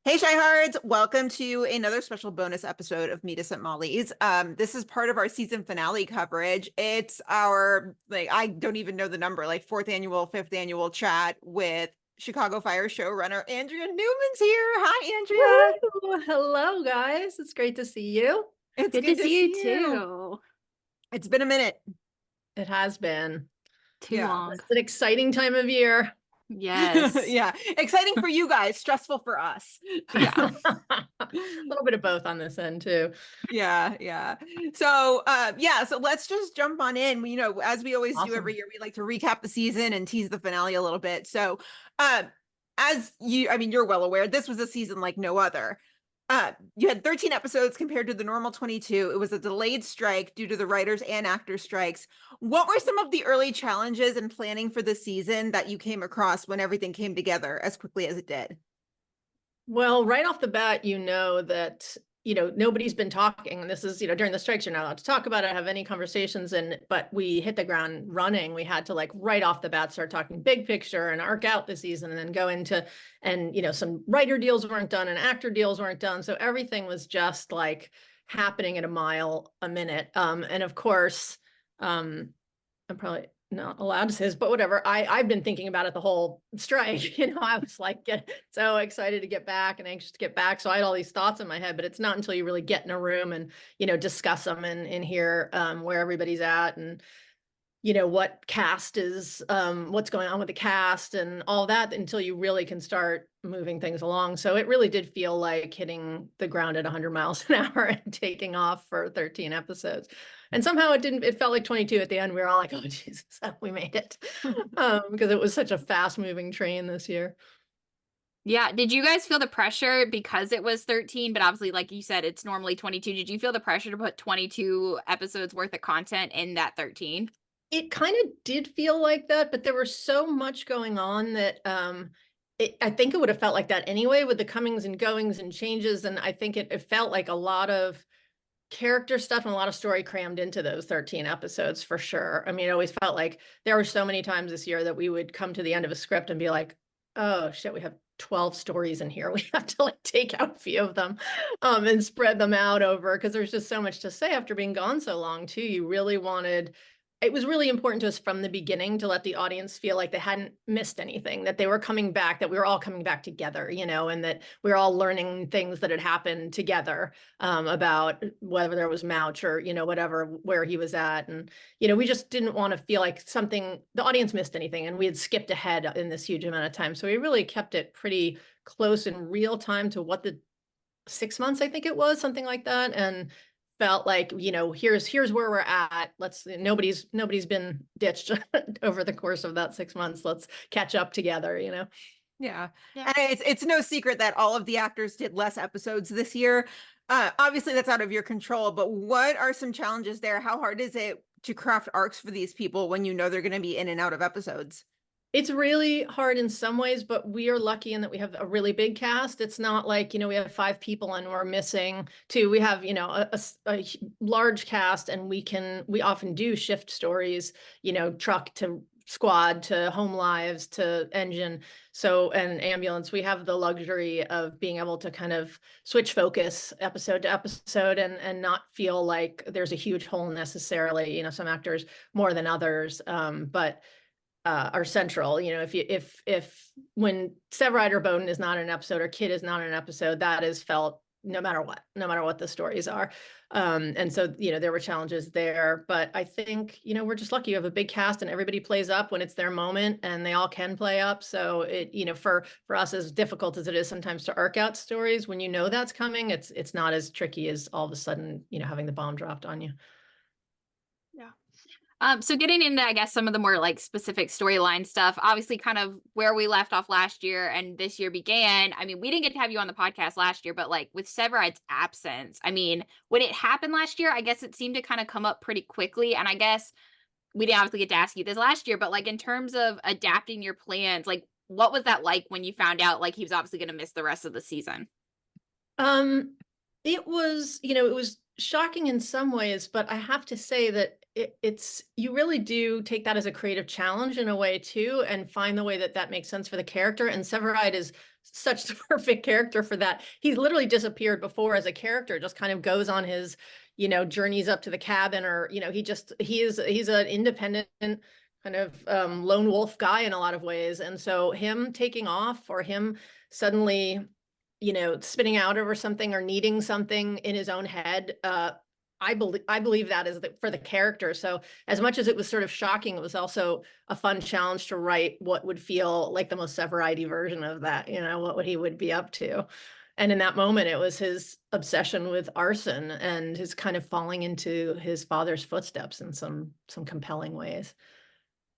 Hey, Shyhards, welcome to another special bonus episode of Meet Us at Molly's. This is part of our season finale coverage. It's our, I don't even know the number, like fourth annual, fifth annual chat with Chicago Fire showrunner Andrea Newman's here. Hi, Andrea. Woo! Hello, guys. It's great to see you. It's Good good to to see you see you. too. It's been a minute. It has been. Too Yeah. long. It's an exciting time of year. Yes. Yeah. Exciting for you guys, stressful for us. Yeah. A little bit of both on this end too. Yeah. So let's just jump on in. As we always do every Awesome. year, we like to recap the season and tease the finale a little bit. So, you're well aware, this was a season like no other. You had 13 episodes compared to the normal 22. It was a delayed strike due to the writers and actors strikes. What were some of the early challenges in planning for the season that you came across when everything came together as quickly as it did? Well, right off the bat, that, nobody's been talking. And this is, during the strikes, you're not allowed to talk about it, have any conversations. But we hit the ground running. We had to right off the bat start talking big picture and arc out the season and then go into, and, some writer deals weren't done and actor deals weren't done. So everything was just happening at a mile a minute. And of course, I'm probably not allowed to say this, but whatever. I've been thinking about it the whole strike. I was get so excited to get back and anxious to get back. So I had all these thoughts in my head, but it's not until you really get in a room and, discuss them and hear where everybody's at and, what cast is, what's going on with the cast and all that until you really can start moving things along. So it really did feel like hitting the ground at 100 miles an hour and taking off for 13 episodes. And somehow it felt like 22 at the end. We were all like, oh, Jesus, we made it. Because it was such a fast moving train this year. Yeah. Did you guys feel the pressure because it was 13, but obviously, like you said, it's normally 22. Did you feel the pressure to put 22 episodes worth of content in that 13? It kind of did feel like that, but there was so much going on that I think it would have felt like that anyway with the comings and goings and changes. And I think it felt like a lot of character stuff and a lot of story crammed into those 13 episodes for sure. I mean, it always felt like there were so many times this year that we would come to the end of a script and be like, oh shit, we have 12 stories in here. We have to take out a few of them and spread them out over, because there's just so much to say after being gone so long too. It was really important to us from the beginning to let the audience feel like they hadn't missed anything, that they were coming back, that we were all coming back together, and that we were all learning things that had happened together about whether there was Mouch or, whatever, where he was at. And, we just didn't want to feel like the audience missed anything and we had skipped ahead in this huge amount of time. So we really kept it pretty close in real time to what the 6 months, I think it was, something like that. And felt like, here's where we're at. Nobody's been ditched over the course of that 6 months. Let's catch up together, Yeah. And it's no secret that all of the actors did less episodes this year. Obviously that's out of your control, but what are some challenges there? How hard is it to craft arcs for these people when you know they're going to be in and out of episodes? It's really hard in some ways, but we are lucky in that we have a really big cast. It's not like, we have 5 people and we're missing 2. We have, a large cast, and we often do shift stories, truck to squad to home lives to engine. So, and ambulance, we have the luxury of being able to kind of switch focus episode to episode and not feel like there's a huge hole necessarily, some actors more than others. But are central. If when Severide or Bowden is not in an episode or Kid is not in an episode, that is felt no matter what the stories are. And so, there were challenges there, but I think, we're just lucky. You have a big cast and everybody plays up when it's their moment and they all can play up. So it, for us, as difficult as it is sometimes to arc out stories, when that's coming, it's not as tricky as all of a sudden, having the bomb dropped on you. Yeah. So getting into, I guess, some of the more specific storyline stuff, obviously kind of where we left off last year and this year began. I mean, we didn't get to have you on the podcast last year, but with Severide's absence, I mean, when it happened last year, I guess it seemed to kind of come up pretty quickly. And I guess we didn't obviously get to ask you this last year, but in terms of adapting your plans, what was that like when you found out he was obviously going to miss the rest of the season? It was, it was shocking in some ways, but I have to say that it's you really do take that as a creative challenge in a way too, and find the way that that makes sense for the character. And Severide is such the perfect character for that. He's literally disappeared before as a character, just kind of goes on his, journeys up to the cabin, or he's an independent kind of lone wolf guy in a lot of ways. And so him taking off, or him suddenly, spinning out over something or needing something in his own head, I believe that is for the character. So as much as it was sort of shocking, it was also a fun challenge to write what would feel like the most Severide version of that, what he would be up to. And in that moment, it was his obsession with arson and his kind of falling into his father's footsteps in some compelling ways.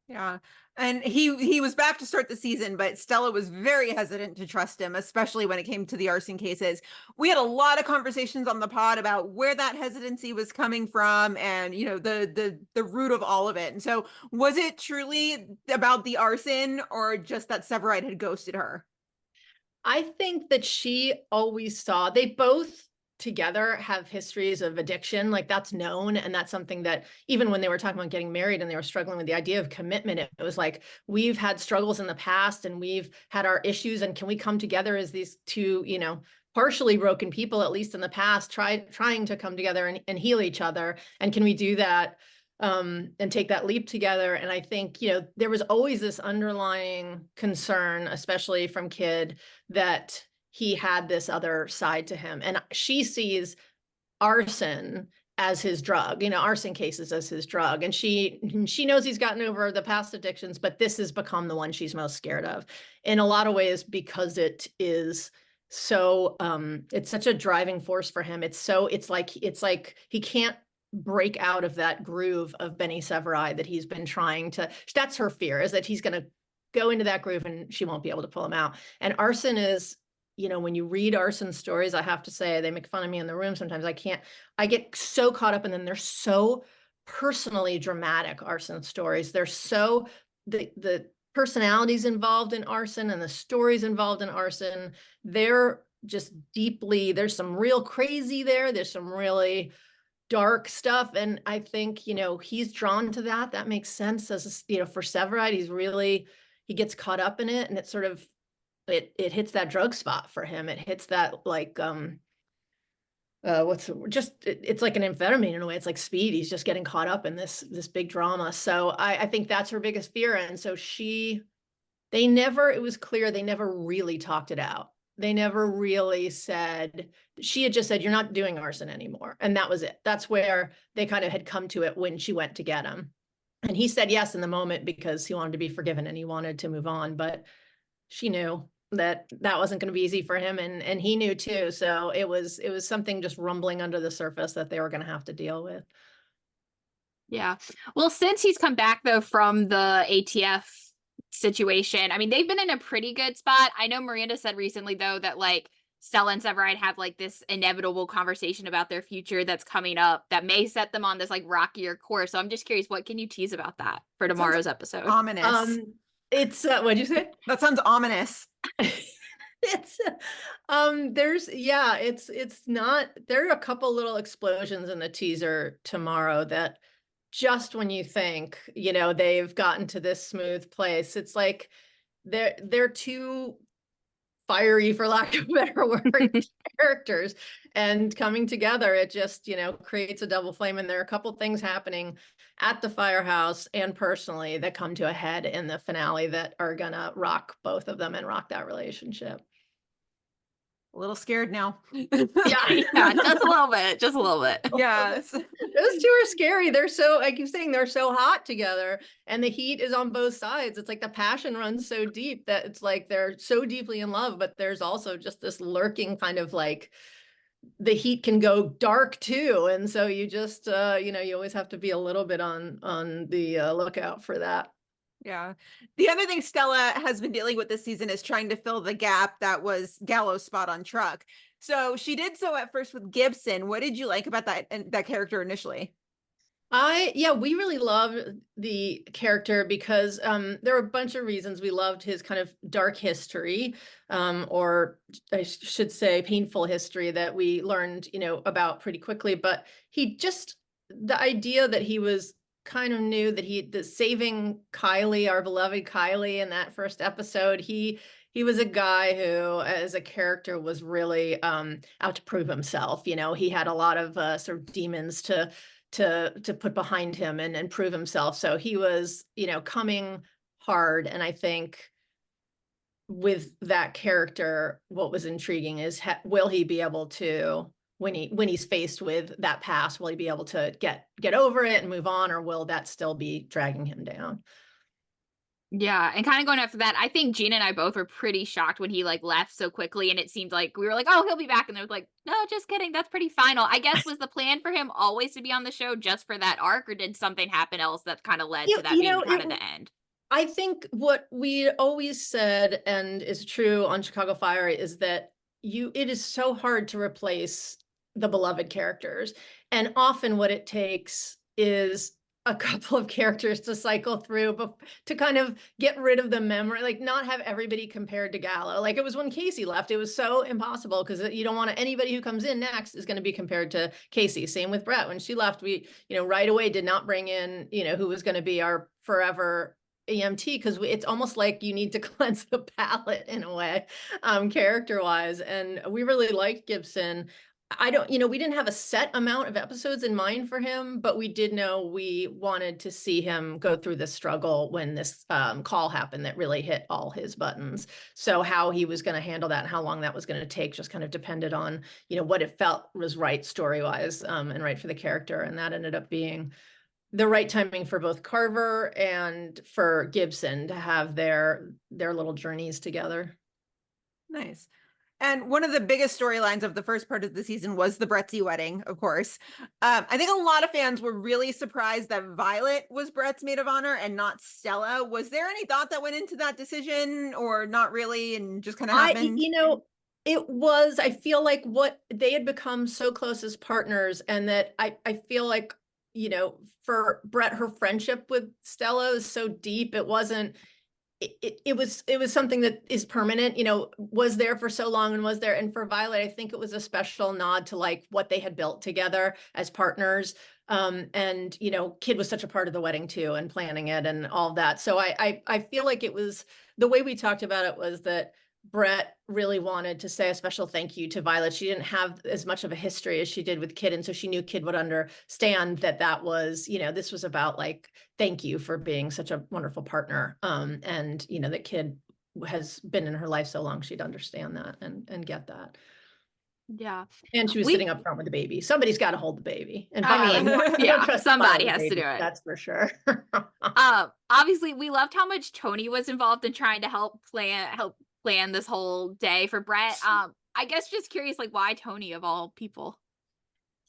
Yeah. And he was back to start the season, but Stella was very hesitant to trust him, especially when it came to the arson cases. We had a lot of conversations on the pod about where that hesitancy was coming from, and the root of all of it. And so, was it truly about the arson, or just that Severide had ghosted her? I think that she always saw, they both together have histories of addiction, like that's known. And that's something that even when they were talking about getting married and they were struggling with the idea of commitment, it was like, we've had struggles in the past and we've had our issues, and can we come together as these two, partially broken people, at least in the past, trying to come together and heal each other? And can we do that and take that leap together? And I think, there was always this underlying concern, especially from Kid, that he had this other side to him. And she sees arson as his drug, arson cases as his drug. And she knows he's gotten over the past addictions, but this has become the one she's most scared of in a lot of ways, because it is so, it's such a driving force for him. It's like he can't break out of that groove of Benny Severide that he's been trying to, that's her fear, is that he's going to go into that groove and she won't be able to pull him out. And arson is, when you read arson stories, I have to say, they make fun of me in the room sometimes. I get so caught up in them. They're so personally dramatic, arson stories. They're so, the personalities involved in arson and the stories involved in arson, they're just deeply, there's some real crazy there. There's some really dark stuff. And I think, he's drawn to that. That makes sense as, for Severide, he gets caught up in it, and it's sort of, it hits that drug spot for him. It hits that, like, it's like an amphetamine in a way. It's like speed. He's just getting caught up in this big drama. So I think that's her biggest fear. And so it was clear they never really talked it out. They never really said, she had just said, you're not doing arson anymore. And that was it. That's where they kind of had come to it when she went to get him. And he said yes in the moment because he wanted to be forgiven and he wanted to move on. But she knew that wasn't going to be easy for him. And he knew too. So it was something just rumbling under the surface that they were going to have to deal with. Yeah. Well, since he's come back though from the ATF situation, I mean, they've been in a pretty good spot. I know Miranda said recently though that like Stella and Severide have like this inevitable conversation about their future that's coming up that may set them on this like rockier course. So I'm just curious, what can you tease about that for tomorrow's episode? Ominous. It's what'd you say? That sounds ominous. It's it's not, there are a couple little explosions in the teaser tomorrow that just when you think, they've gotten to this smooth place, it's like they're too fiery, for lack of a better word, characters, and coming together, it just, creates a double flame. And there are a couple things happening at the firehouse and personally that come to a head in the finale that are gonna rock both of them and rock that relationship. A little scared now. Yeah, just a little bit. Yes. Those two are scary. They're so, I keep saying, they're so hot together, and the heat is on both sides. It's like the passion runs so deep that it's like they're so deeply in love, but there's also just this lurking kind of like, the heat can go dark too. And so you just, you always have to be a little bit on the lookout for that. Yeah. The other thing Stella has been dealing with this season is trying to fill the gap that was Gallo's spot on Truck. So she did so at first with Gibson. What did you like about that character initially? We really loved the character because there were a bunch of reasons. We loved his kind of dark history, or I should say painful history that we learned, about pretty quickly. But the idea that he was kind of knew that saving Kylie, our beloved Kylie, in that first episode, he was a guy who, as a character, was really out to prove himself. You know, he had a lot of sort of demons to put behind him and prove himself. So he was, you know, coming hard. And I think with that character, what was intriguing is will he be able to, when he's faced with that past, will he be able to get over it and move on, or will that still be dragging him down? Yeah, and kind of going after that, I think Gina and I both were pretty shocked when he like left so quickly, and it seemed like we were like, "Oh, he'll be back," and they're like, "No, just kidding. That's pretty final." I guess was the plan for him always to be on the show just for that arc, or did something happen else that kind of led to that being kind of the end? I think what we always said, and is true on Chicago Fire, is that it is so hard to replace the beloved characters, and often what it takes is a couple of characters to cycle through to kind of get rid of the memory, like not have everybody compared to Gallo. Like it was when Casey left, it was so impossible because you don't want anybody who comes in next is going to be compared to Casey. Same with Brett. When she left, we, you know, right away did not bring in, you know, who was going to be our forever EMT, because it's almost like you need to cleanse the palate in a way, character wise. And we really liked Gibson. You know, we didn't have a set amount of episodes in mind for him, but we did know we wanted to see him go through this struggle when this call happened that really hit all his buttons. So how he was going to handle that and how long that was going to take just kind of depended on, you know, what it felt was right story-wise, and right for the character. And that ended up being the right timing for both Carver and for Gibson to have their little journeys together. Nice. And one of the biggest storylines of the first part of the season was the Brettsey wedding, of course. I think a lot of fans were really surprised that Violet was Brett's maid of honor and not Stella. Was there any thought that went into that decision, or not really, and just kind of happened? You know, it was, I feel like what they had become so close as partners, and that I feel like, you know, for Brett, her friendship with Stella is so deep. It wasn't, it was something that is permanent, you know, was there for so long and was there. And for Violet, I think it was a special nod to like what they had built together as partners. And, you know, Kid was such a part of the wedding too, and planning it and all of that. So I feel like it was, the way we talked about it was that Brett really wanted to say a special thank you to Violet. She didn't have as much of a history as she did with Kid. And so she knew Kid would understand that was, you know, this was about like, thank you for being such a wonderful partner. And, you know, that Kid has been in her life so long, she'd understand that and get that. Yeah. And she was sitting up front with the baby. Somebody's got to hold the baby. And I mean, yeah, somebody has to do it. That's for sure. Obviously, we loved how much Tony was involved in trying to help plan this whole day for Brett. I guess just curious, like, why Tony of all people?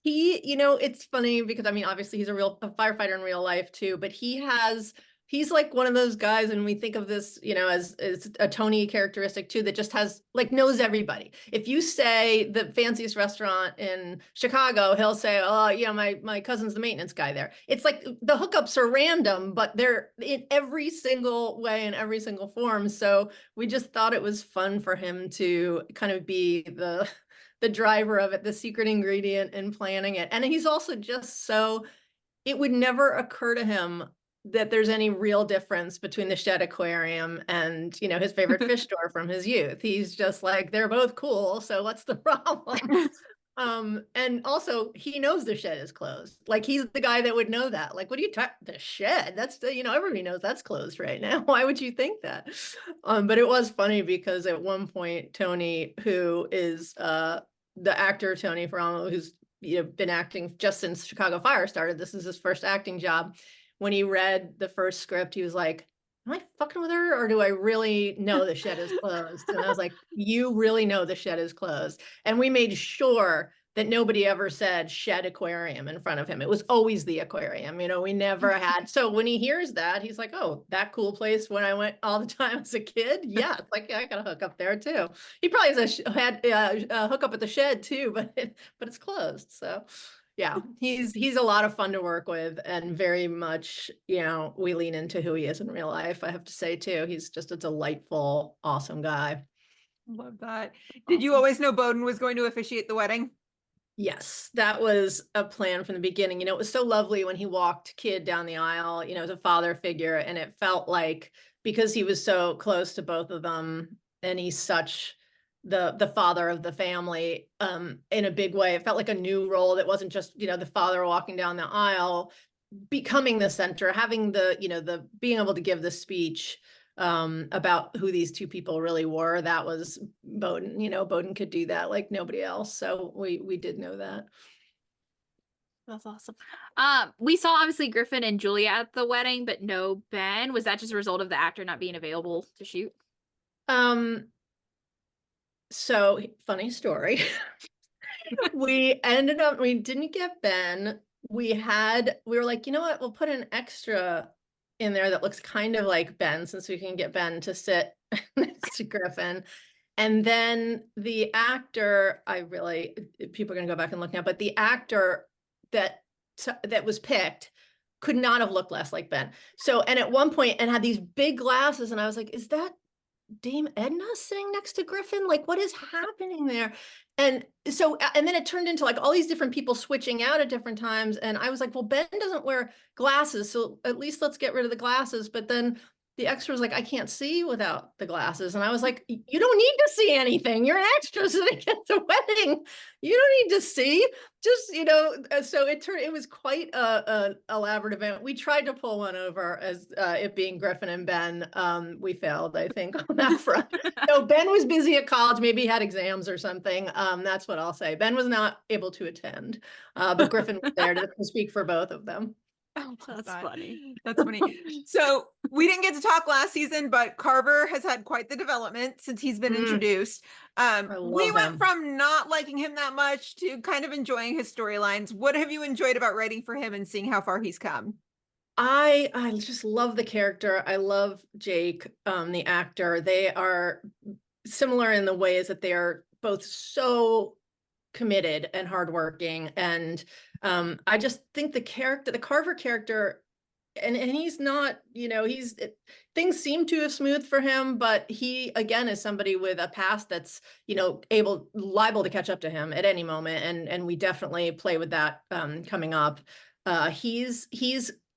You know, it's funny because I mean, obviously he's a firefighter in real life too, but he's like one of those guys, and we think of this, you know, as a Tony characteristic too, that just has like knows everybody. If you say the fanciest restaurant in Chicago, he'll say, "Oh, yeah, my cousin's the maintenance guy there." It's like the hookups are random, but they're in every single way, in every single form. So we just thought it was fun for him to kind of be the driver of it, the secret ingredient in planning it. And he's also just so, it would never occur to him that there's any real difference between the Shed Aquarium and, you know, his favorite fish store from his youth. He's just like, they're both cool, so what's the problem? And also he knows the Shed is closed. Like he's the guy that would know that. Like, what are you talking, the Shed? That's the, you know, everybody knows that's closed right now. Why would you think that? But it was funny because at one point, Tony, who is the actor Tony Ferramo, who's, you know, been acting just since Chicago Fire started, this is his first acting job. When he read the first script, he was like, "Am I fucking with her, or do I really know the Shed is closed?" And I was like, "You really know the Shed is closed." And we made sure that nobody ever said Shed Aquarium in front of him. It was always the aquarium, you know, we never had. So when he hears that, he's like, "Oh, that cool place when I went all the time as a kid." Yeah, it's like, yeah, I got a hook up there too. He probably had a hook up at the Shed too, but it's closed. So yeah, he's a lot of fun to work with, and very much, you know, we lean into who he is in real life. I have to say too, he's just a delightful, awesome guy. Love that. Did you always know Bowden was going to officiate the wedding? Yes, that was a plan from the beginning. It was so lovely when he walked Kid down the aisle, as a father figure. And it felt like, because he was so close to both of them and he's such the father of the family, in a big way, it felt like a new role that wasn't just, the father walking down the aisle, becoming the center, having the being able to give the speech about who these two people really were. That was Bowden. Bowden could do that like nobody else. So we did know that. That's awesome. We saw obviously Griffin and Julia at the wedding, but no Ben. Was that just a result of the actor not being available to shoot? So funny story. We didn't get Ben. We were like, you know what? We'll put an extra in there that looks kind of like Ben, since we can get Ben to sit next to Griffin. And then the actor, people are going to go back and look now, but the actor that was picked could not have looked less like Ben. So, and at one point, and had these big glasses, and I was like, is that Dame Edna sitting next to Griffin? Like, what is happening there? And so, and then it turned into like all these different people switching out at different times. And I was like, well, Ben doesn't wear glasses, so at least let's get rid of the glasses. But then the extra was like, I can't see without the glasses. And I was like, you don't need to see anything. You're an extra sitting at the wedding. You don't need to see. Just, so it was quite a elaborate event. We tried to pull one over as it being Griffin and Ben. We failed, I think, on that front. So Ben was busy at college. Maybe he had exams or something. That's what I'll say. Ben was not able to attend, but Griffin was there to speak for both of them. Oh, that's funny. That's funny. So we didn't get to talk last season, but Carver has had quite the development since he's been introduced. We went from not liking him that much to kind of enjoying his storylines. What have you enjoyed about writing for him and seeing how far he's come? I just love the character. I love Jake, the actor. They are similar in the ways that they are both so committed and hardworking. And I just think the Carver character, and he's not, things seem to have smoothed for him, but he again is somebody with a past that's, liable to catch up to him at any moment. And we definitely play with that coming up. He's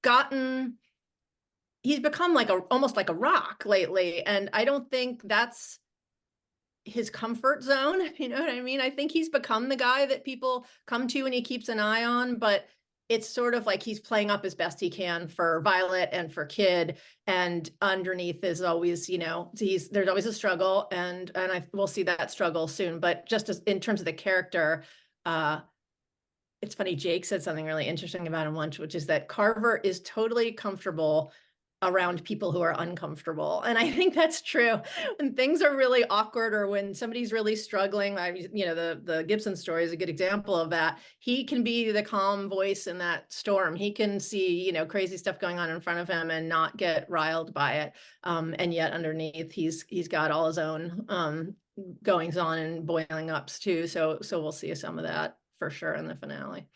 become like almost like a rock lately. And I don't think that's his comfort zone. You know what I mean? I think he's become the guy that people come to and he keeps an eye on, but it's sort of like he's playing up as best he can for Violet and for Kid. And underneath is always, there's always a struggle, and we'll see that struggle soon. But just as in terms of the character, it's funny, Jake said something really interesting about him once, which is that Carver is totally comfortable around people who are uncomfortable. And I think that's true. When things are really awkward or when somebody's really struggling, the Gibson story is a good example of that. He can be the calm voice in that storm. He can see, crazy stuff going on in front of him and not get riled by it. And yet underneath, he's got all his own goings on and boiling ups too. So we'll see some of that for sure in the finale.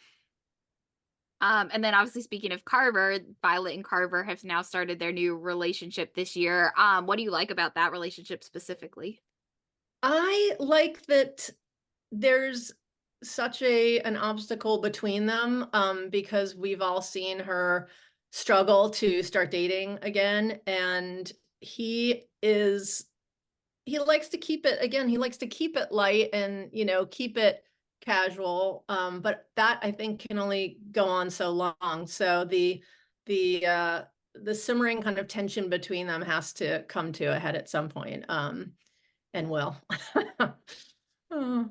And then obviously speaking of Carver, Violet and Carver have now started their new relationship this year. What do you like about that relationship specifically? I like that there's such an obstacle between them, because we've all seen her struggle to start dating again. And he likes to keep it light and, keep it casual, but that I think can only go on so long. So the simmering kind of tension between them has to come to a head at some point, and will. Oh.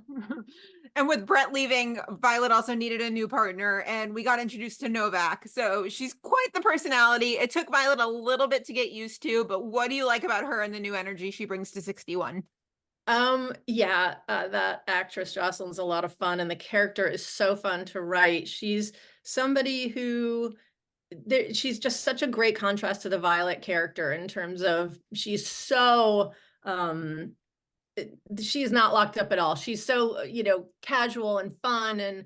And with Brett leaving, Violet also needed a new partner, and we got introduced to Novak. So she's quite the personality. It took Violet a little bit to get used to, but what do you like about her and the new energy she brings to 61? That actress Jocelyn's a lot of fun, and the character is so fun to write. She's somebody who she's just such a great contrast to the Violet character in terms of she's so she's not locked up at all. She's so, casual and fun, and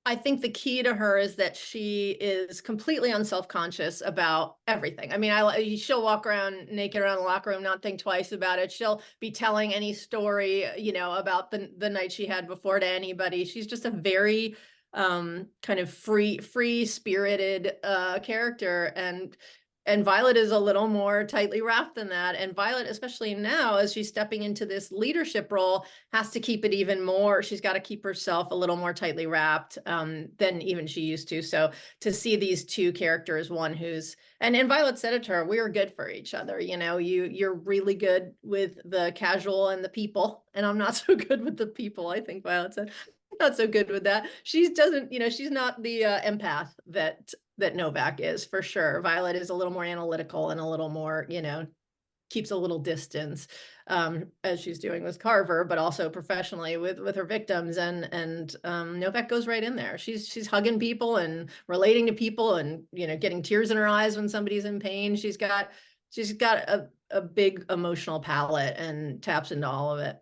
I think the key to her is that she is completely unself-conscious about everything. I mean, she'll walk around naked around the locker room, not think twice about it. She'll be telling any story, about the night she had before to anybody. She's just a very kind of free-spirited character, and Violet is a little more tightly wrapped than that. And Violet, especially now, as she's stepping into this leadership role, has to keep it even more. She's got to keep herself a little more tightly wrapped than even she used to. So to see these two characters, one who's, and Violet said it to her, we are good for each other. You're really good with the casual and the people, and I'm not so good with the people. I think Violet said, not so good with that. She's not the empath that Novak is, for sure. Violet is a little more analytical and a little more, keeps a little distance, as she's doing with Carver, but also professionally with her victims. And Novak goes right in there. She's hugging people and relating to people, and getting tears in her eyes when somebody's in pain. She's got a big emotional palette and taps into all of it.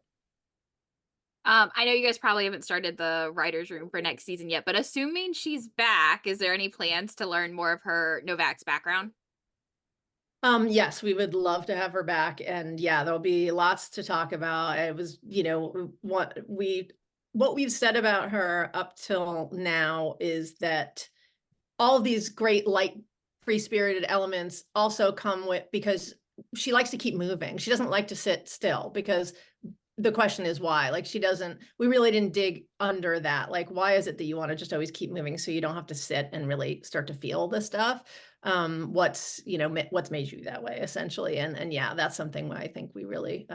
I know you guys probably haven't started the writer's room for next season yet, but assuming she's back, is there any plans to learn more of her Novak's background? Yes, we would love to have her back. And yeah, there'll be lots to talk about. It was, what we've said about her up till now is that all of these great light, free-spirited elements also come with, because she likes to keep moving. She doesn't like to sit still, because the question is why. Like, we really didn't dig under that. Like, why is it that you want to just always keep moving so you don't have to sit and really start to feel the stuff? What's made you that way, essentially. And yeah, that's something I think we really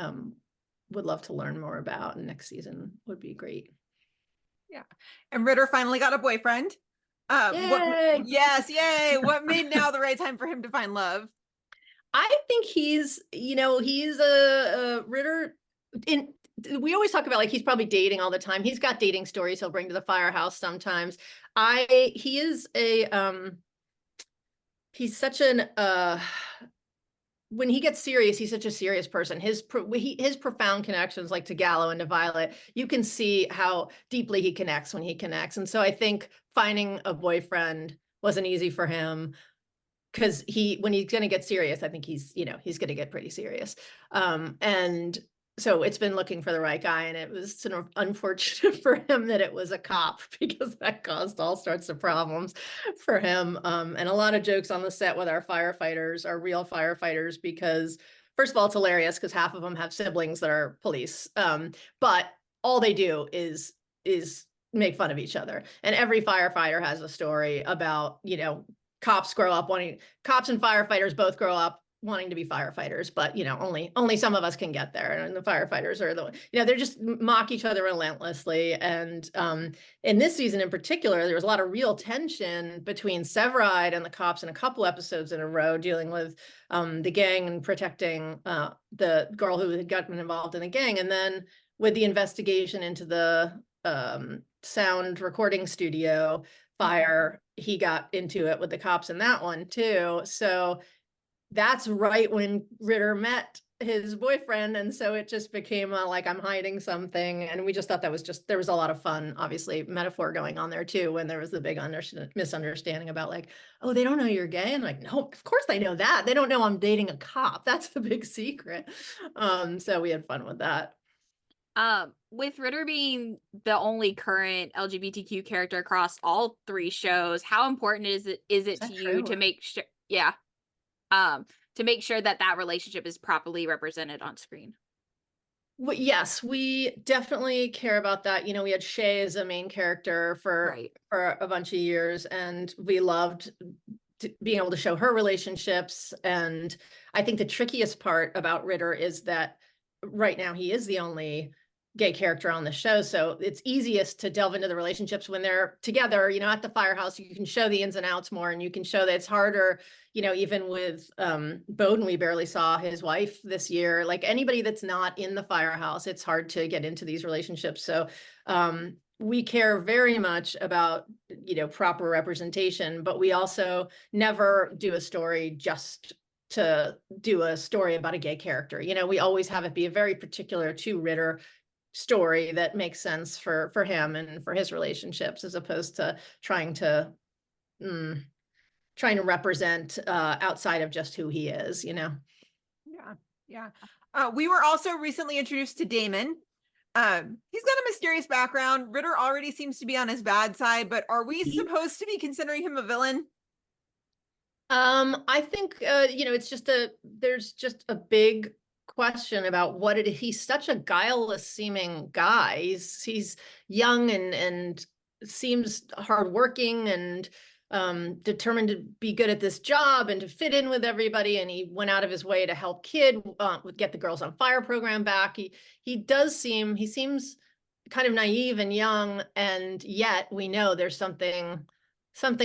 would love to learn more about, and next season would be great. Yeah. And Ritter finally got a boyfriend. Yay! Yes, yay. What made now the right time for him to find love? I think he's a Ritter. We always talk about, like, he's probably dating all the time. He's got dating stories he'll bring to the firehouse sometimes. He's such an when he gets serious, he's such a serious person. His profound connections, like to Gallo and to Violet, you can see how deeply he connects when he connects. And so I think finding a boyfriend wasn't easy for him, because when he's going to get serious, I think he's going to get pretty serious. And so it's been looking for the right guy, and it was sort of unfortunate for him that it was a cop, because that caused all sorts of problems for him. And a lot of jokes on the set with our firefighters, our real firefighters, because first of all, it's hilarious because half of them have siblings that are police. But all they do is make fun of each other. And every firefighter has a story about, cops and firefighters both grow up wanting to be firefighters, but only some of us can get there, and the firefighters are they just mock each other relentlessly. And in this season in particular, there was a lot of real tension between Severide and the cops in a couple episodes in a row, dealing with the gang and protecting the girl who had gotten involved in the gang, and then with the investigation into the sound recording studio fire, he got into it with the cops in that one too. So that's right when Ritter met his boyfriend. And so it just became like, I'm hiding something. And we just thought there was a lot of fun, obviously, metaphor going on there too, when there was the big misunderstanding about, like, oh, they don't know you're gay. And like, no, of course they know that. They don't know I'm dating a cop. That's the big secret. So we had fun with that. With Ritter being the only current LGBTQ character across all 3 shows, how important is it to you to make sure, to make sure that relationship is properly represented on screen? Well, yes, we definitely care about that. We had Shay as a main character for a bunch of years, and we loved being able to show her relationships. And I think the trickiest part about Ritter is that right now he is the only gay character on the show. So it's easiest to delve into the relationships when they're together, at the firehouse. You can show the ins and outs more, and you can show that it's harder, even with Bowden, we barely saw his wife this year. Like, anybody that's not in the firehouse, it's hard to get into these relationships. So we care very much about, proper representation, but we also never do a story just to do a story about a gay character. We always have it be very particular to Ritter, story that makes sense for him and for his relationships, as opposed to trying to represent outside of just who he is, you know? Yeah. Yeah. We were also recently introduced to Damon. He's got a mysterious background. Ritter already seems to be on his bad side, but are we supposed to be considering him a villain? I think, you know, there's just a big question about he's such a guileless seeming guy. He's young and seems hardworking and determined to be good at this job and to fit in with everybody. And he went out of his way to help get the Girls on Fire program back. He seems kind of naive and young, and yet we know there's something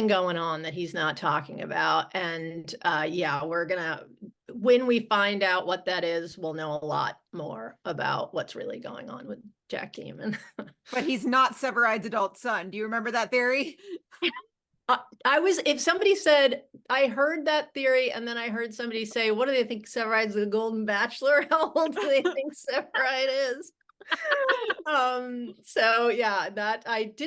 going on that he's not talking about. And yeah, when we find out what that is, we'll know a lot more about what's really going on with Jack Damon. But he's not Severide's adult son. Do you remember that theory? If somebody said, I heard that theory, and then I heard somebody say, what do they think Severide's the Golden Bachelor? How old do they think Severide is? So yeah,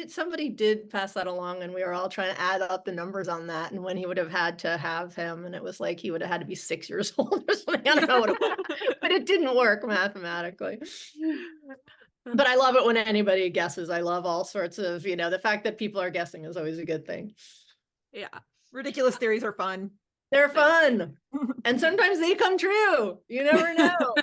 somebody did pass that along, and we were all trying to add up the numbers on that and when he would have had to have him, and it was like he would have had to be 6 years old or something. I don't know what it was, but it didn't work mathematically. But I love it when anybody guesses. I love all sorts of, the fact that people are guessing is always a good thing. Yeah. Ridiculous theories are fun. They're fun. And sometimes they come true. You never know.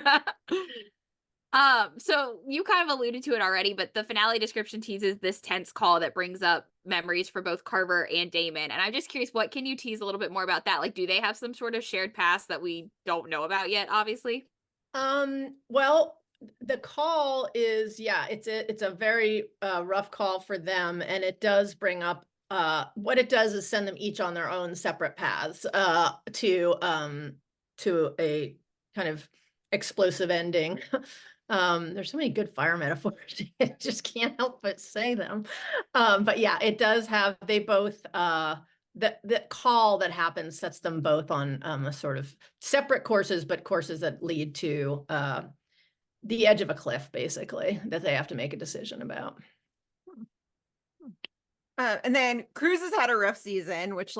So you kind of alluded to it already, but the finale description teases this tense call that brings up memories for both Carver and Damon. And I'm just curious, what can you tease a little bit more about that? Like, do they have some sort of shared past that we don't know about yet, obviously? Well, the call is, it's a very rough call for them. And it does bring up, what it does is send them each on their own separate paths to a kind of explosive ending. There's so many good fire metaphors. I just can't help but say them. But yeah, it does have, they both, the call that happens sets them both on a sort of separate courses, but courses that lead to the edge of a cliff, basically, that they have to make a decision about. And then Cruz has had a rough season, which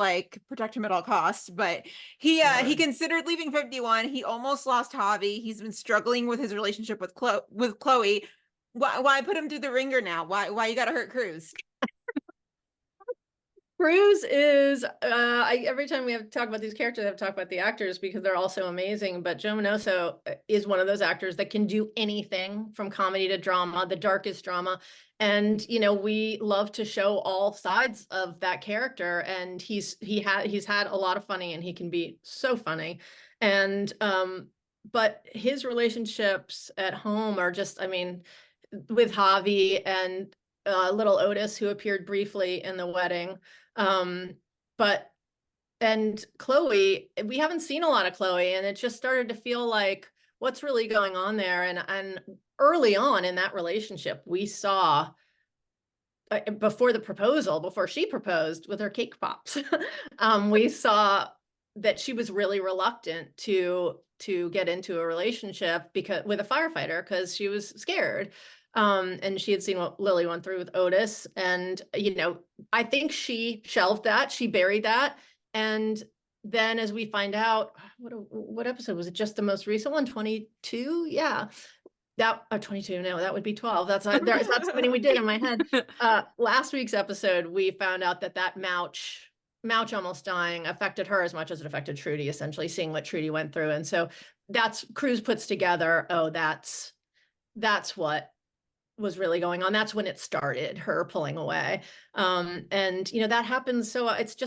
protect him at all costs, but he considered leaving 51. He almost lost Javi. He's been struggling with his relationship with Chloe. Why put him through the ringer now? Why you gotta hurt Cruz? Cruz is, every time we have to talk about these characters, I have to talk about the actors because they're all so amazing. But Joe Minoso is one of those actors that can do anything from comedy to drama, the darkest drama. And, we love to show all sides of that character. And he's had a lot of funny, and he can be so funny. And, but his relationships at home are just, with Javi and little Otis, who appeared briefly in the wedding. And Chloe, we haven't seen a lot of Chloe, and it just started to feel like what's really going on there. And early on in that relationship, we saw before she proposed with her cake pops, we saw that she was really reluctant to get into a relationship with a firefighter because she was scared. And she had seen what Lily went through with Otis. And, I think she shelved that, she buried that. And then as we find out, what episode was it? Just the most recent one, 22? Yeah. 22, no, that would be 12. That's not so many we did in my head. Last week's episode, we found out that Mouch almost dying affected her as much as it affected Trudy, essentially seeing what Trudy went through. And so that's Cruz puts together, that's what was really going on. That's when it started, her pulling away. And that happens. So it's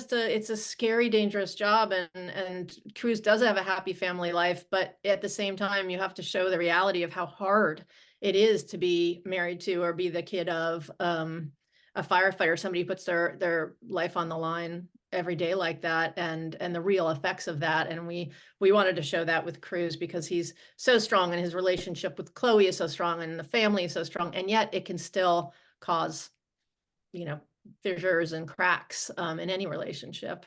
a scary, dangerous job. And Cruz does have a happy family life, but at the same time, you have to show the reality of how hard it is to be married to or be the kid of a firefighter. Somebody puts their life on the line every day like that, and the real effects of that. And we wanted to show that with Cruz because he's so strong, and his relationship with Chloe is so strong, and the family is so strong, and yet it can still cause fissures and cracks in any relationship.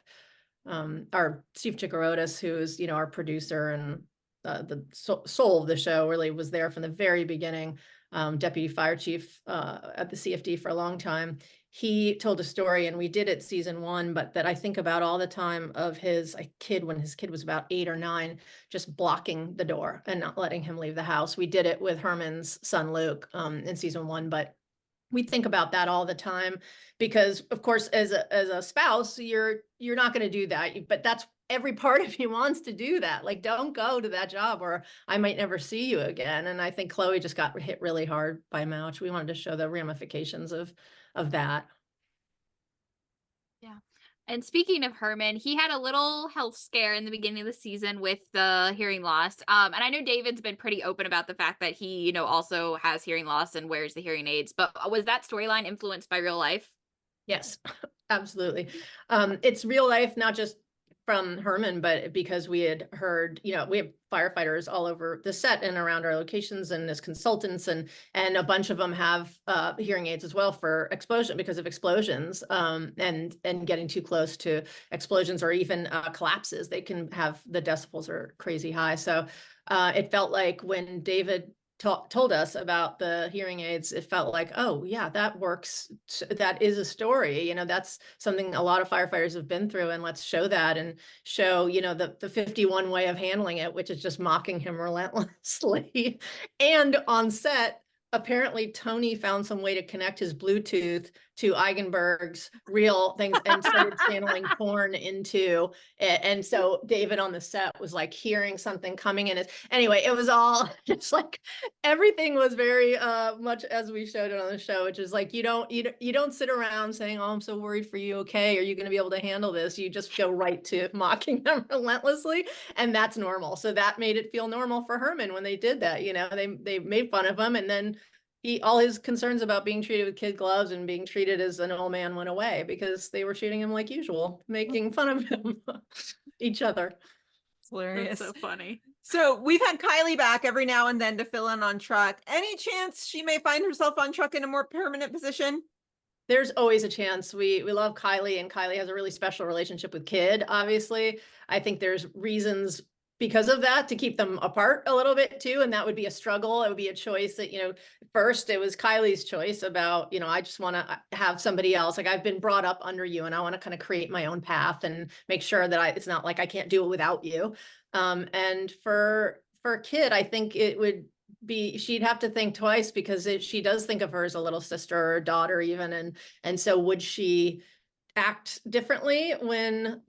Our Steve Chikorotis, who's our producer and the soul of the show, really was there from the very beginning. deputy fire chief at the CFD for a long time. He told a story, and we did it season 1, but that I think about all the time, of his kid, when his kid was about 8 or 9, just blocking the door and not letting him leave the house. We did it with Herrmann's son Luke in season 1, but we think about that all the time because, of course, as a spouse, you're not going to do that, but that's every part of you wants to do that. Like, don't go to that job, or I might never see you again. And I think Chloe just got hit really hard by Mouch. We wanted to show the ramifications of that. Yeah. And speaking of Herrmann, he had a little health scare in the beginning of the season with the hearing loss. And I know David's been pretty open about the fact that he, you know, also has hearing loss and wears the hearing aids. But was that storyline influenced by real life? Yes, absolutely. It's real life, not just from Herrmann, but because we had heard, you know, we have firefighters all over the set and around our locations and as consultants, and a bunch of them have hearing aids as well for explosion, because of explosions, and getting too close to explosions or even collapses. They can have, the decibels are crazy high. So it felt like when David told us about the hearing aids, it felt like, oh yeah, that works. That is a story. You know, that's something a lot of firefighters have been through, and let's show that, and show, you know, the 51 way of handling it, which is just mocking him relentlessly. And on set, apparently Tony found some way to connect his Bluetooth to Eigenberg's real things and started channeling porn into it. And so David on the set was like hearing something coming in. Anyway, it was all just like, everything was very much as we showed it on the show, which is like, you don't sit around saying, oh, I'm so worried for you. Okay, are you going to be able to handle this? You just go right to mocking them relentlessly, and that's normal. So that made it feel normal for Herrmann when they did that. You know, they made fun of him, and then all his concerns about being treated with kid gloves and being treated as an old man went away, because they were treating him like usual, making fun of him, each other. It's hilarious. That's so funny. So we've had Kylie back every now and then to fill in on Truck. Any chance she may find herself on Truck in a more permanent position? There's always a chance. We love Kylie, and Kylie has a really special relationship with Kid, obviously. I think there's reasons because of that to keep them apart a little bit too, and that would be a struggle. It would be a choice that, you know, first it was Kylie's choice about, you know, I just want to have somebody else. Like, I've been brought up under you, and I want to kind of create my own path and make sure that it's not like I can't do it without you. And for Kid, I think it would be, she'd have to think twice, because she does think of her as a little sister or daughter even, and so would she act differently when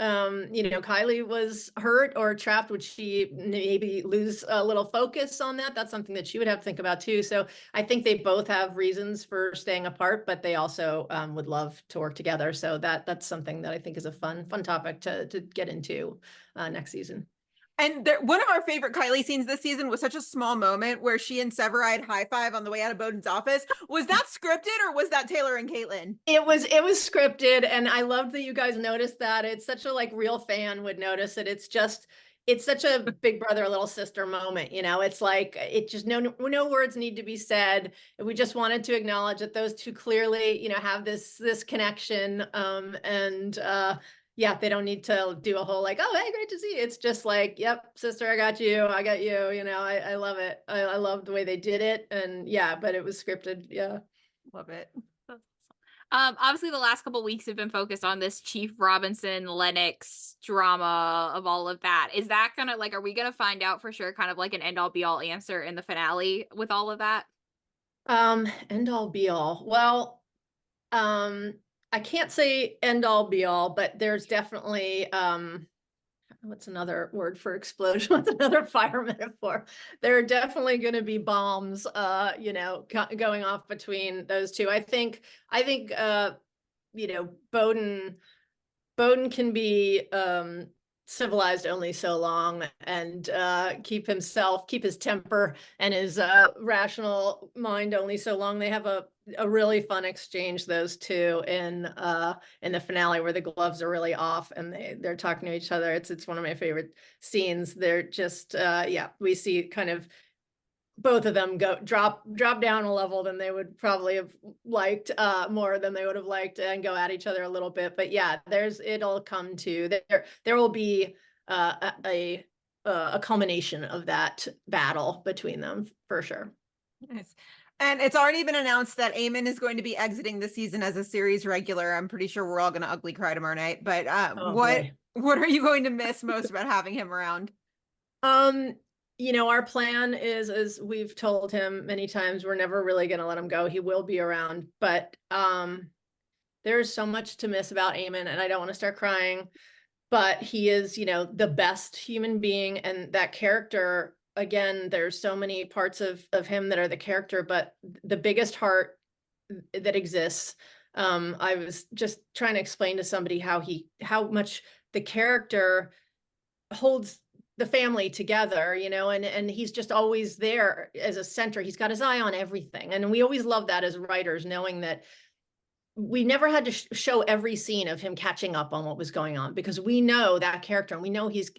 you know, Kylie was hurt or trapped? Would she maybe lose a little focus on that? That's something that she would have to think about too. So I think they both have reasons for staying apart, but they also would love to work together. So that's something that I think is a fun topic to get into next season. And one of our favorite Kylie scenes this season was such a small moment where she and Severide high five on the way out of Bowden's office. Was that scripted, or was that Taylor and Caitlin? It was scripted, and I loved that you guys noticed that. It's such a like real fan would notice it. It's such a big brother, little sister moment. You know, it's like, it just, no words need to be said. We just wanted to acknowledge that those two clearly, you know, have this connection. Yeah, they don't need to do a whole like, oh, hey, great to see you. It's just like, yep, sister, I got you. You know, I love it. I love the way they did it. And yeah, but it was scripted. Yeah. Love it. That's awesome. Obviously the last couple of weeks have been focused on this Chief Robinson Lennox drama of all of that. Is that gonna, like, are we gonna find out for sure kind of like an end all be all answer in the finale with all of that? End all be all. Well, I can't say end all be all, but there's definitely what's another word for explosion? What's another fire metaphor? There are definitely going to be bombs you know, going off between those two. I think you know, Bowden can be civilized only so long, and keep his temper and his rational mind only so long. They have a really fun exchange, those two, in the finale, where the gloves are really off and they're talking to each other. It's one of my favorite scenes. They're just yeah, we see kind of both of them drop down a level than they would probably have liked, more than they would have liked, and go at each other a little bit. But yeah, it'll come to there will be a culmination of that battle between them for sure. Nice. And it's already been announced that Eamonn is going to be exiting the season as a series regular. I'm pretty sure we're all going to ugly cry tomorrow night. But Oh what boy. what are you going to miss most about having him around? Um, our plan is, as we've told him many times, we're never really going to let him go. He will be around, but there's so much to miss about Eamon, and I don't want to start crying, but he is, the best human being, and that character, again, there's so many parts of him that are the character, but the biggest heart that exists. I was just trying to explain to somebody how much the character holds the family together, and he's just always there as a center. He's got his eye on everything. And we always love that as writers, knowing that we never had to show every scene of him catching up on what was going on, because we know that character, and we know he's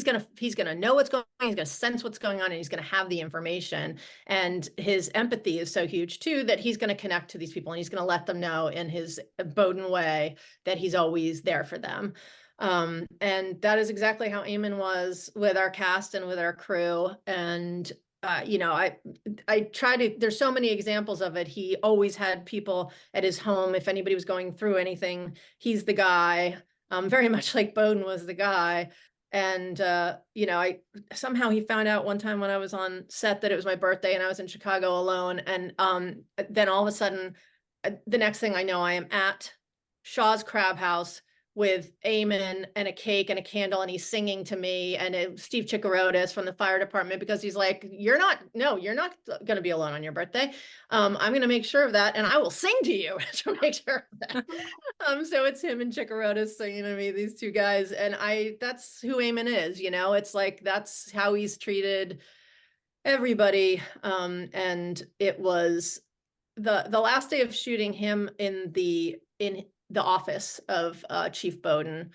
gonna know what's going on, he's gonna sense what's going on, and he's gonna have the information. And his empathy is so huge too, that he's gonna connect to these people, and he's gonna let them know in his Bowden way that he's always there for them. And that is exactly how Eamon was with our cast and with our crew. And I try to, there's so many examples of it. He always had people at his home. If anybody was going through anything, he's the guy, very much like Bowden was the guy. And, I somehow he found out one time when I was on set that it was my birthday and I was in Chicago alone. And then all of a sudden, the next thing I know, I am at Shaw's Crab House with Eamon and a cake and a candle, and he's singing to me, and Steve Chikarotis from the fire department, because he's like, you're not going to be alone on your birthday. I'm going to make sure of that, and I will sing to you to make sure of that. So it's him and Chikarotis singing to me, these two guys, and that's who Eamon is. It's like, that's how he's treated everybody. And it was the last day of shooting him in the office of Chief Bowden,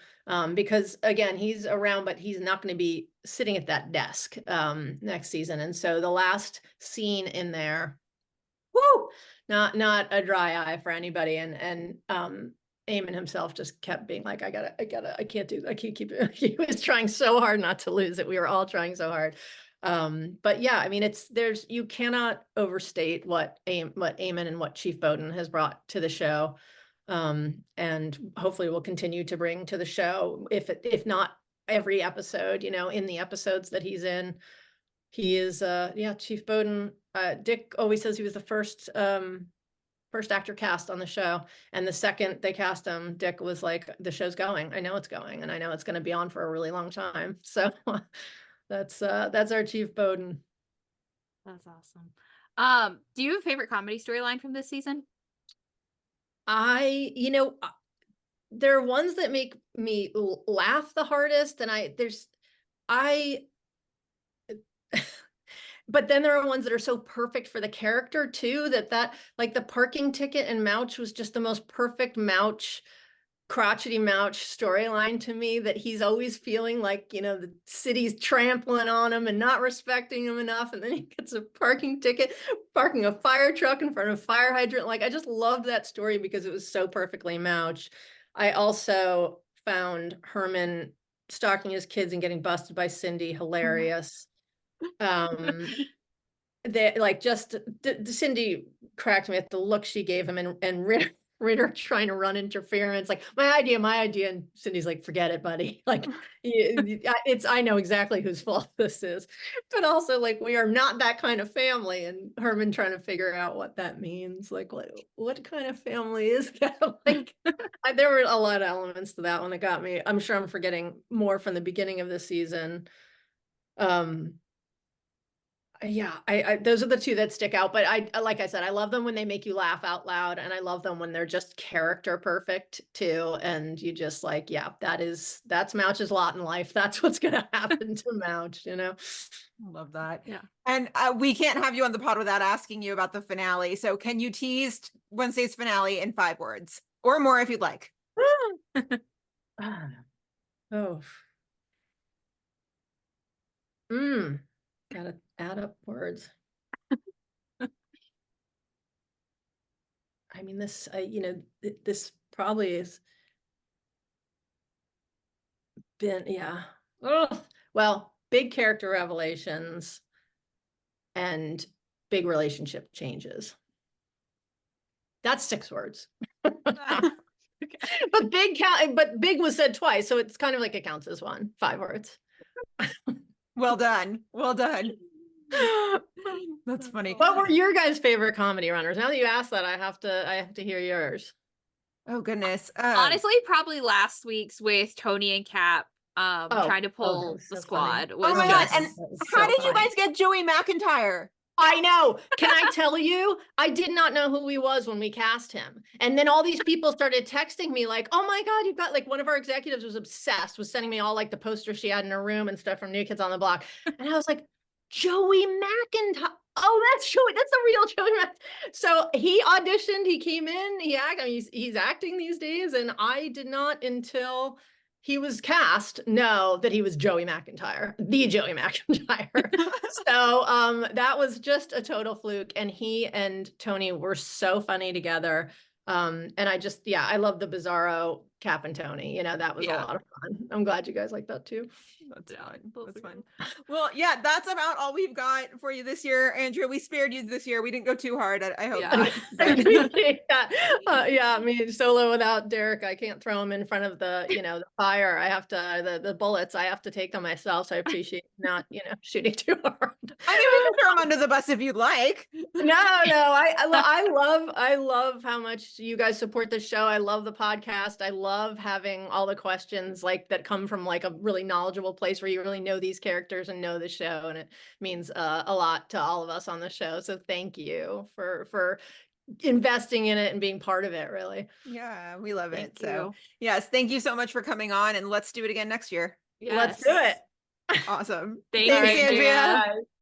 because again, he's around, but he's not going to be sitting at that desk next season. And so the last scene in there, whoo, not a dry eye for anybody. And Eamon himself just kept being like, I can't do that. I can't keep it. He was trying so hard not to lose it. We were all trying so hard. But yeah, I mean, you cannot overstate what Eamon and what Chief Bowden has brought to the show. And hopefully we'll continue to bring to the show, if not every episode, in the episodes that he's in. He is, Chief Bowden. Dick always says he was the first actor cast on the show. And the second they cast him, Dick was like, the show's going. I know it's going, and I know it's going to be on for a really long time. So that's our Chief Bowden. That's awesome. Do you have a favorite comedy storyline from this season? There are ones that make me laugh the hardest, and but then there are ones that are so perfect for the character too, that like the parking ticket and Mouch was just the most perfect crotchety Mouch storyline to me, that he's always feeling like, the city's trampling on him and not respecting him enough. And then he gets a parking ticket, parking a fire truck in front of a fire hydrant. Like, I just loved that story because it was so perfectly Mouch. I also found Herrmann stalking his kids and getting busted by Cindy hilarious. They like Cindy cracked me at the look she gave him, and Ritter trying to run interference, like, my idea, and Cindy's like, forget it, buddy. Like, I know exactly whose fault this is, but also, like, we are not that kind of family. And Herrmann trying to figure out what that means, like, what kind of family is that? Like, there were a lot of elements to that one that got me. I'm sure I'm forgetting more from the beginning of the season. Yeah, I those are the two that stick out, but like I said, I love them when they make you laugh out loud, and I love them when they're just character perfect too. And you just like, yeah, that's Mouch's lot in life. That's what's gonna happen to Mouch, I love that. Yeah. And we can't have you on the pod without asking you about the finale. So can you tease Wednesday's finale in 5 words or more if you'd like? Oh. Gotta add up words. I mean, this probably has been, yeah. Oh, well, big character revelations, and big relationship changes. That's 6 words. But big was said twice, so it's kind of like it counts as 5 words. Well done. Well done. That's funny. What were your guys' favorite comedy runners? Now that you asked that, I have to hear yours. Oh goodness. Honestly, probably last week's with Tony and Cap trying to that pull was the so squad funny. was Oh my God, just and how did you guys get Joey McIntyre? I know. Can I tell you? I did not know who he was when we cast him. And then all these people started texting me like, oh my God, you've got, like, one of our executives was obsessed, was sending me all like the posters she had in her room and stuff from New Kids on the Block. And I was like, Joey McIntyre. Oh, that's Joey. That's the real Joey McIntyre. So he auditioned, he came in, I mean, he's acting these days. And I did not, until he was cast, know that he was Joey McIntyre, the Joey McIntyre. So that was just a total fluke. And he and Tony were so funny together. And I love the Bizarro Cap and Tony. You know, that was a lot of fun. I'm glad you guys like that too. That's fun. That's fun. Well, yeah, that's about all we've got for you this year, Andrea. We spared you this year. We didn't go too hard. I hope. I mean, solo without Derek, I can't throw him in front of the, the fire. I have to, the bullets, I have to take them myself. So I appreciate not, shooting too hard. I mean, we can throw him under the bus if you'd like. No, I love how much you guys support the show. I love the podcast. I love having all the questions like that come from like a really knowledgeable place where you really know these characters and know the show, and it means a lot to all of us on the show. So thank you for investing in it and being part of it. Really, yeah, we love it. Thank So you. yes, thank you so much for coming on, and let's do it again next year. Yes. Let's do it. Awesome. Thanks, Andrea. Bye.